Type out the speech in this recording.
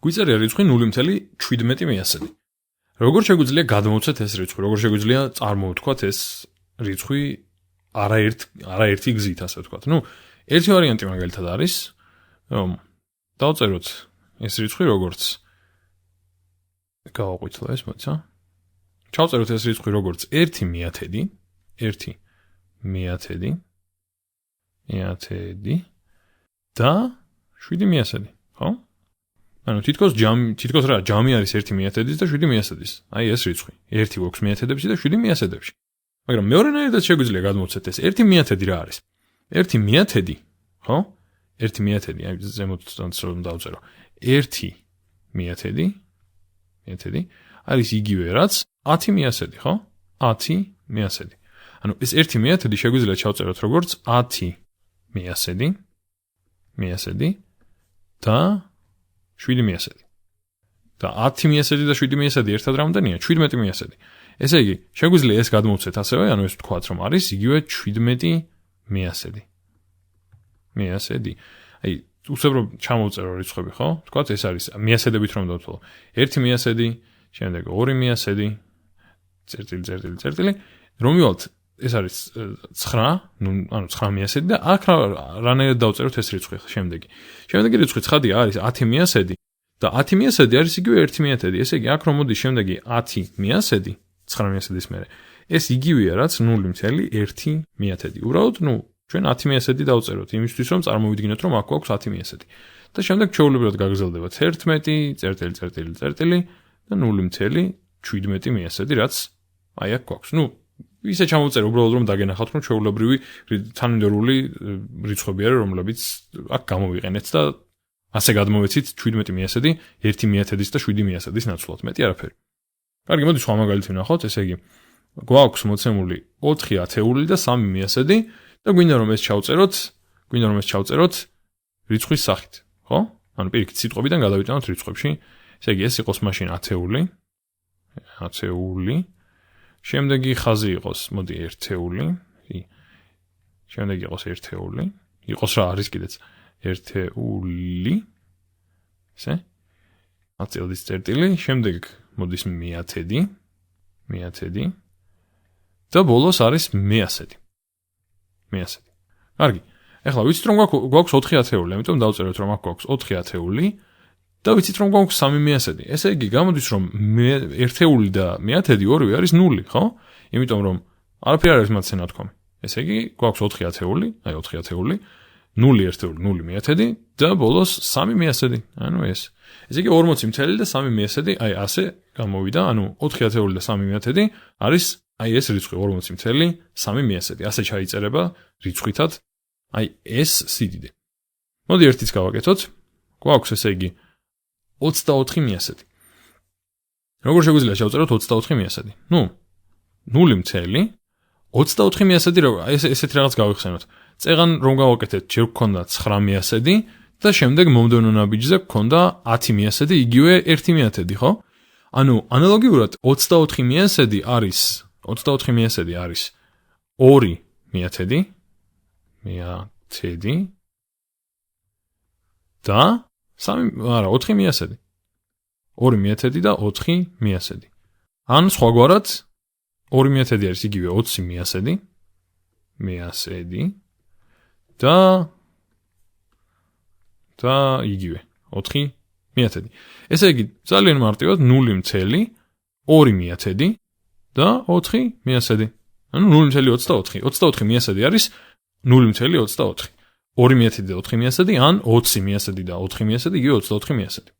გვიწერია რიცხვი 0.17 მიასედი. Როგორ შეგვიძლია გადმოვცეთ ეს რიცხვი? Როგორ შეგვიძლია წარმოვთქვათ ეს რიცხვი არაერთი გზით, ასე ვთქვათ. ერთი ვარიანტი მაგალითად არის, რომ დავწეროთ ეს რიცხვი როგორც გავაყვითლო ეს, მოიცა. ჩავწეროთ ეს რიცხვი როგორც 1/1000 და 7/1000, ხო? ანუ თითქოს რა, ჯამი არის 1/1000 და 7/1000. აი ეს რიცხვი. 1 გვაქვს მიათედებში და 7 მიასედებში. მაგრამ მეორენაირად შეგვიძლია გადმოვცეთ ეს 1/1000 რა არის? 1/1000, ხო? 1/1000, აი ზემოთ რომ დავწერო. 1/1000 არის იგივე რაც 10/1000, ხო? 10/1000. ანუ ეს 1/1000 შეგვიძლია ჩავწეროთ როგორც 10/1000 და 7/1000. და 10/1000 და 7/1000 ერთად რამდენია? 17/1000. ესე იგი, შეგვიძლია ეს გადმოვცეთ ასევე, ანუ ეს ვთქვათ, რომ არის იგივე 17/1000. აი, უცებრო ჩამოვწერო რიცხვები, ხო? ვთქვათ, ეს არის მიასედებით რომ დავთვალო. 1/1000, შემდეგ 2/1000, წერტილი, რომ მივალთ, ეს არის 9, ანუ 9/1000 და აქ რანაირად დავწეროთ ეს რიცხვი შემდეგი. შემდეგი რიცხვი ცხადია არის 10/1000 და 10/1000 არის იგივე 1/1000. ესე იგი, აქ რომ მოდის შემდეგი 10/1000, 9/1000-ის მერე, ეს იგივეა რაც 0.1/1000. უბრალოდ, ჩვენ 10/1000 დავწეროთ იმისთვის, რომ წარმოვიდგინოთ, რომ აქ გვაქვს 10/1000. და შემდეგ ჩვეულებრივად გაგრძელდება 11, წერტილი და 0.17/1000, რაც აი აქ გვაქვს. ისე ჩამოვწერე უბრალოდ რომ დაგენახავთ, რომ ჩვეულებრივი თანმიმდევრული რიცხვები არის, რომლებიც აქ გამოვიყენეთ და ასე გადმოვეცით 17/1000, 1/1000 და 7/1000-ის ნაცვლად, მეტი არაფერი. კარგი, მოდი სხვა მაგალითი ვნახოთ, ესე იგი, გვაქვს მოცემული 4/1000 და 3/1000 და გვინდა რომ ეს ჩავწეროთ რიცხვის სახით, ხო? ანუ პირიქით სიტყვებიდან გადავიტანოთ რიცხვებში. ესე იგი, ეს იყოს მაშინ 1000, შემდეგი ხაზი იყოს, მოდი 1/1000, შემდეგი იყოს 1/1000, იყოს რა არის კიდეც 1/1000, ესე? აწილდის წერტილი, შემდეგ მოდის 100 და ბოლოს არის 100. კარგი. ეხლა ვიცით რომ გვაქვს 4/1000, ამიტომ დავწეროთ რომ აქ გვაქვს 4/1000 და ვიცით რომ გვაქვს 3/1000. ესე იგი, გამოდის რომ 1/1000 და 100 ორივე არის 0, ხო? იმიტომ რომ არაფერი არ არის მათზე ნათქვამი. ესე იგი, გვაქვს 4/1000, აი 4/1000, 0/1000, 0/1000 და ბოლოს 3/1000. ანუ ეს. ესე იგი 40 და 3/1000, აი ასე გამოვიდა, ანუ 4/1000 და 3/1000 არის აი ეს რიცხვი 40 3/1000. ასე ჩაიწერება რიცხვითად აი ეს სიდიდე. მოდი ერთიც გავაკეთოთ. გვაქვს ესე იგი 24/1000. როგორ შეგვიძლია შევწეროთ 24/1000? 0.24/1000 ესეთი რაღაც გავიხსენოთ. წეღან რომ გავაკეთეთ, ჯერ გქონდა 9/1000 და შემდეგ მომდევნო ნაბიჯზე გქონდა 10/1000 იგივე 1/1000, ხო? ანუ ანალოგიურად 24/1000 არის 2/1000 და 4/1000. 2/1000 და 4/1000. ან სხვაგვარად 2/1000 არის იგივე 20/1000 და იგივე 4/1000. ესე იგი, ძალიან მარტივად 0.2/1000 და 4/1000. ანუ 0.24. 24/1000 არის 0.24. 2/1000 და 4/1000 ან 20/1000 და 4/1000 იგივე 24/1000.